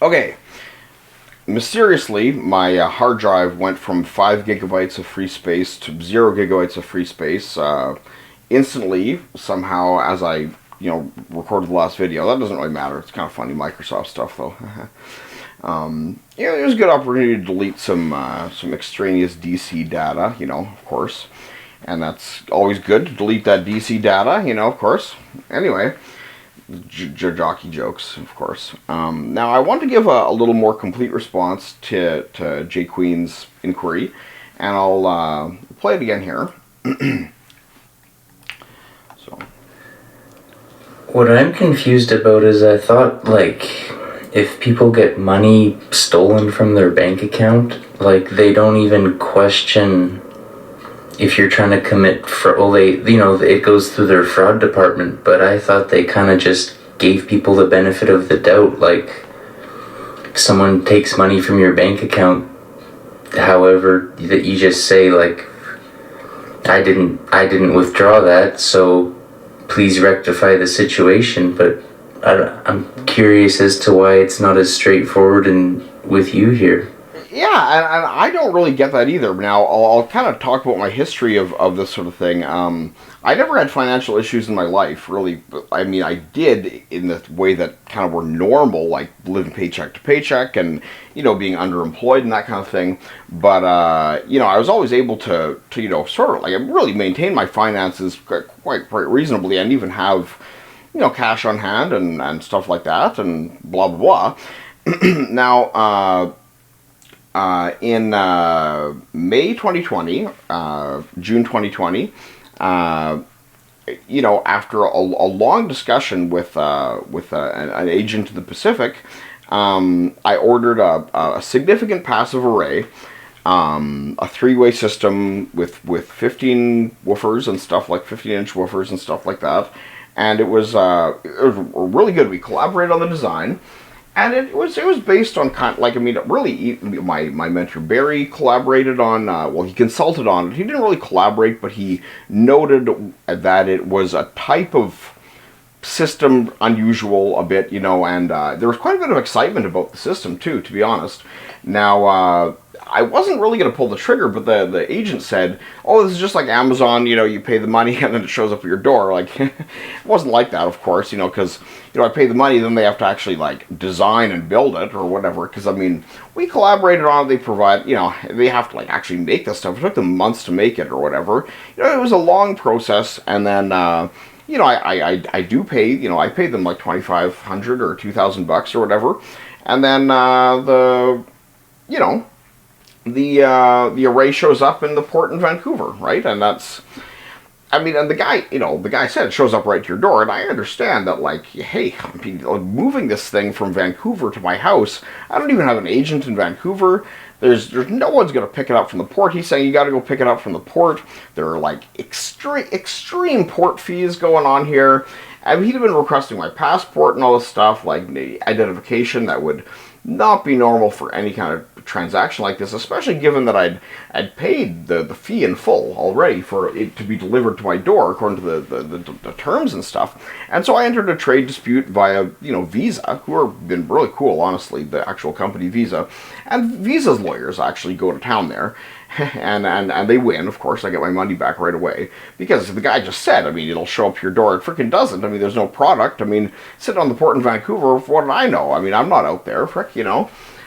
Okay, mysteriously, my hard drive went from 5 gigabytes of free space to 0 gigabytes of free space instantly, somehow, as I, recorded the last video. That doesn't really matter. It's kind of funny Microsoft stuff, though. It was a good opportunity to delete some extraneous DC data, of course. And that's always good to delete that DC data, of course. Anyway, jockey jokes, of course. Now, I want to give a little more complete response to Jay Queen's inquiry, and I'll play it again here. So, what I'm confused about is I thought, if people get money stolen from their bank account, they don't even question if you're trying to commit fraud. Well, it goes through their fraud department, but I thought they kind of just gave people the benefit of the doubt. If someone takes money from your bank account, however, that you just say, I didn't withdraw that, so please rectify the situation. But I'm curious as to why it's not as straightforward with you here. Yeah, and I don't really get that either. Now, I'll kind of talk about my history of this sort of thing. I never had financial issues in my life, really. I mean, I did in the way that kind of were normal, like living paycheck to paycheck and, being underemployed and that kind of thing. But, I was always able to sort of, really maintain my finances quite reasonably and even have, cash on hand and stuff like that and blah, blah, blah. Now, in May 2020, June 2020, after a long discussion with an agent in the Pacific, I ordered a significant passive array, a three-way system with 15 woofers and stuff, 15-inch woofers and stuff like that, and it was really good. We collaborated on the design. And it was based on really, my mentor Barry collaborated on, he consulted on it. He didn't really collaborate, but he noted that it was a type of system unusual a bit, and there was quite a bit of excitement about the system too, to be honest. Now, I wasn't really going to pull the trigger, but the agent said, oh, this is just like Amazon, you pay the money and then it shows up at your door. It wasn't like that, of course, because, I pay the money, then they have to actually, design and build it or whatever, because, we collaborated on it, they provide, they have to, actually make this stuff. It took them months to make it or whatever. It was a long process, and then, I do pay, I paid them $2,500 or $2,000 or whatever, and then, the array shows up in the port in Vancouver, right? And that's, and the guy said it shows up right to your door, and I understand that, hey, moving this thing from Vancouver to my house, I don't even have an agent in Vancouver. There's no one's going to pick it up from the port. He's saying you got to go pick it up from the port. There are, extreme port fees going on here. And he'd have been requesting my passport and all this stuff, identification that would not be normal for any kind of transaction like this, especially given that I'd paid the fee in full already for it to be delivered to my door according to the terms and stuff. And so I entered a trade dispute via Visa, who have been really cool, honestly, the actual company Visa, and Visa's lawyers actually go to town there. And they win, of course. I get my money back right away. Because the guy just said, it'll show up to your door. It freaking doesn't. There's no product. Sitting on the port in Vancouver, what did I know? I'm not out there,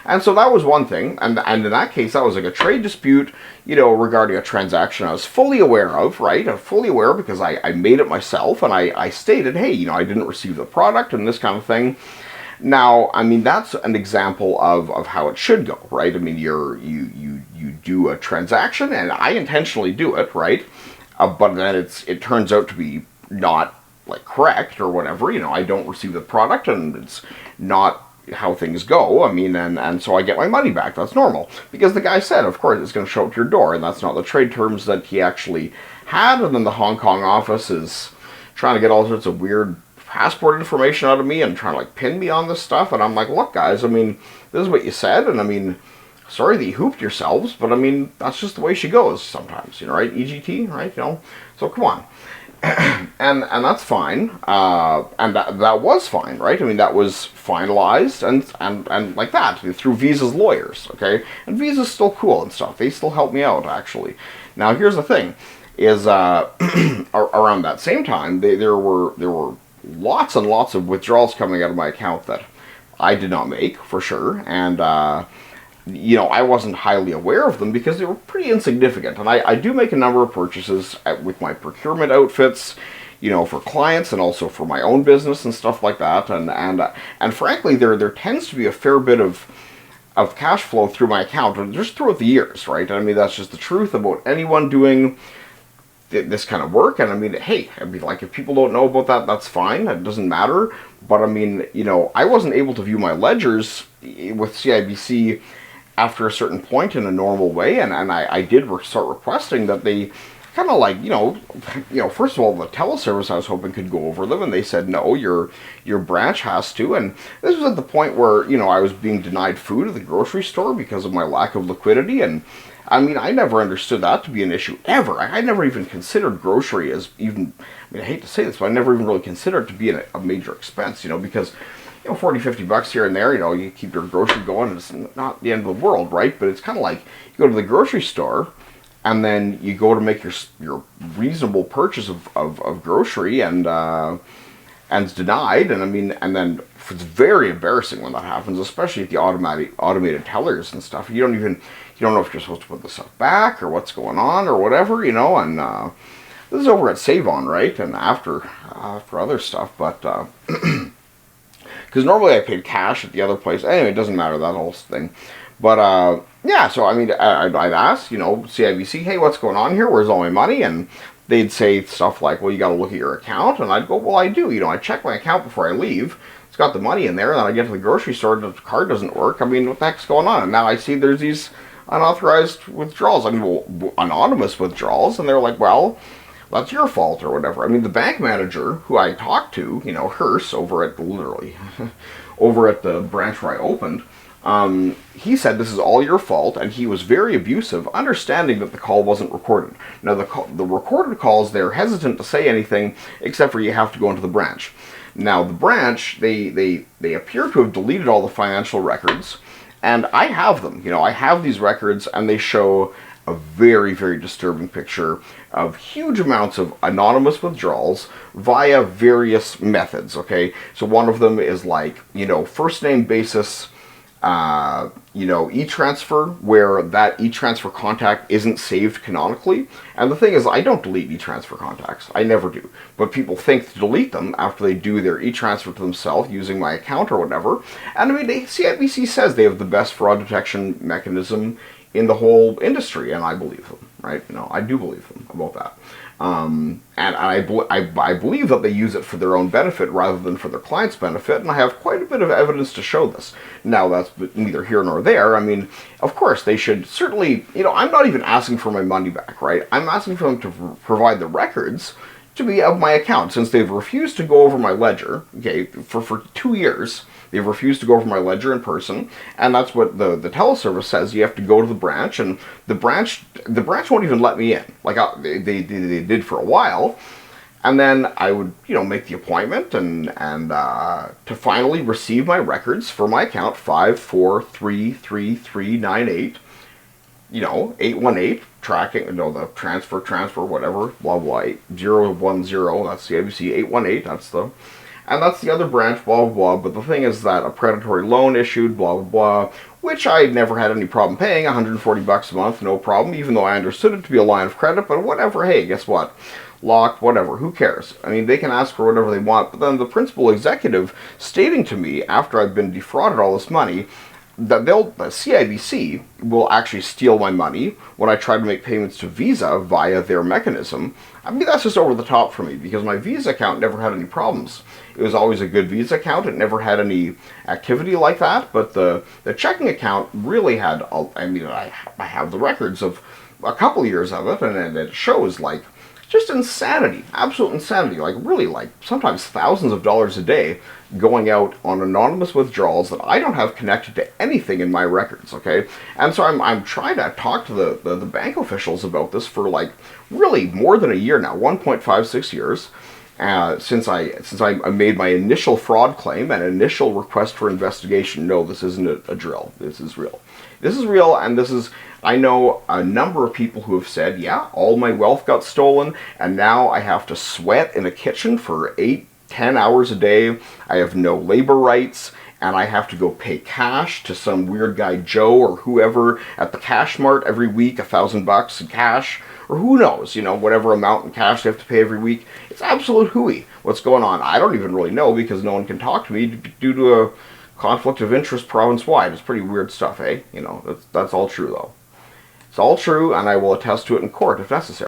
And so that was one thing. And in that case, that was a trade dispute, regarding a transaction I was fully aware of, right? I'm fully aware because I made it myself. And I stated, hey, I didn't receive the product and this kind of thing. Now, that's an example of how it should go, right? You do a transaction, and I intentionally do it, right? But then it turns out to be not correct or whatever. I don't receive the product, and it's not how things go. And so I get my money back. That's normal because the guy said, of course, it's going to show up to your door, and that's not the trade terms that he actually had. And then the Hong Kong office is trying to get all sorts of weird passport information out of me and trying to pin me on this stuff. And I'm like, look, guys, this is what you said, and sorry that you hooped yourselves, but that's just the way she goes sometimes, right? EGT, right? So come on. and that's fine, and that was fine, right? I mean, that was finalized and like that through Visa's lawyers, okay? And Visa's still cool and stuff. They still help me out, actually. Now, here's the thing: is around that same time, there were lots and lots of withdrawals coming out of my account that I did not make for sure, and I wasn't highly aware of them because they were pretty insignificant. And I do make a number of purchases with my procurement outfits, for clients and also for my own business and stuff like that. And frankly, there tends to be a fair bit of cash flow through my account just throughout the years, right? I mean, that's just the truth about anyone doing this kind of work. And I mean, hey, like, if people don't know about that, that's fine. It doesn't matter. But I mean, I wasn't able to view my ledgers with CIBC after a certain point in a normal way, and I did start requesting that they kind of like, first of all, the teleservice I was hoping could go over them, and they said, no, your branch has to. And this was at the point where, I was being denied food at the grocery store because of my lack of liquidity. And I mean, I never understood that to be an issue ever. I never even considered grocery as even, I hate to say this, but I never even really considered it to be a major expense, because 40, 50 bucks here and there, you keep your grocery going, and it's not the end of the world, right? But it's kind of like you go to the grocery store, and then you go to make your reasonable purchase of grocery, and it's denied. And I mean, and then it's very embarrassing when that happens, especially at the automated tellers and stuff. You don't know if you're supposed to put the stuff back or what's going on or whatever, and this is over at Save-On, right? And after other stuff, but because normally I paid cash at the other place. Anyway, it doesn't matter, that whole thing. But, yeah, so, I mean, I'd ask, CIBC, hey, what's going on here? Where's all my money? And they'd say stuff like, well, you got to look at your account. And I'd go, well, I do. I check my account before I leave. It's got the money in there. And then I get to the grocery store and the card doesn't work. I mean, what the heck's going on? And now I see there's these unauthorized withdrawals. I mean, well, anonymous withdrawals. And they're like, well, that's your fault or whatever. I mean, the bank manager who I talked to, Hearst, over at the branch where I opened, he said this is all your fault, and he was very abusive, understanding that the call wasn't recorded. Now, the recorded calls, they're hesitant to say anything, except for you have to go into the branch. Now, the branch, they appear to have deleted all the financial records, and I have them. I have these records, and they show a very, very disturbing picture of huge amounts of anonymous withdrawals via various methods, okay? So one of them is like, first name basis, e-transfer, where that e-transfer contact isn't saved canonically. And the thing is, I don't delete e-transfer contacts. I never do. But people think to delete them after they do their e-transfer to themselves using my account or whatever. And I mean, CIBC says they have the best fraud detection mechanism in the whole industry, and I believe them, right? I do believe them about that. And I believe that they use it for their own benefit rather than for their clients' benefit, and I have quite a bit of evidence to show this. Now, that's neither here nor there. I mean, of course, they should certainly, I'm not even asking for my money back, right? I'm asking for them to provide the records to be of my account, since they've refused to go over my ledger, okay, for 2 years. They've refused to go over my ledger in person, and that's what the teleservice says. You have to go to the branch, and the branch won't even let me in. Like, they did for a while, and then I would, make the appointment and to finally receive my records for my account, 5433398, 818, tracking, the transfer, whatever, blah, blah, 010, that's the ABC, 818, that's the... And that's the other branch, blah, blah, blah. But the thing is that a predatory loan issued, blah, blah, blah, which I never had any problem paying, 140 bucks a month, no problem, even though I understood it to be a line of credit, but whatever, hey, guess what? Locked, whatever, who cares? I mean, they can ask for whatever they want, but then the principal executive stating to me, after I've been defrauded all this money, that CIBC will actually steal my money when I try to make payments to Visa via their mechanism. I mean, that's just over the top for me, because my Visa account never had any problems. It was always a good Visa account. It never had any activity like that, but the checking account really had, I have the records of a couple years of it, and it shows, like, Just insanity, absolute insanity. Like really, like sometimes thousands of dollars a day going out on anonymous withdrawals that I don't have connected to anything in my records. Okay, and so I'm trying to talk to the bank officials about this for like really more than a year now, 1.56 years. Since I made my initial fraud claim and initial request for investigation. No, this isn't a drill. This is real. This is real, and this is. I know a number of people who have said, yeah, all my wealth got stolen, and now I have to sweat in a kitchen for 8-10 hours a day. I have no labor rights, and I have to go pay cash to some weird guy Joe or whoever at the Cash Mart every week, $1,000 in cash, or who knows, whatever amount in cash they have to pay every week. It's absolute hooey. What's going on? I don't even really know because no one can talk to me due to a conflict of interest province-wide. It's pretty weird stuff, eh? That's all true, though. It's all true, and I will attest to it in court if necessary.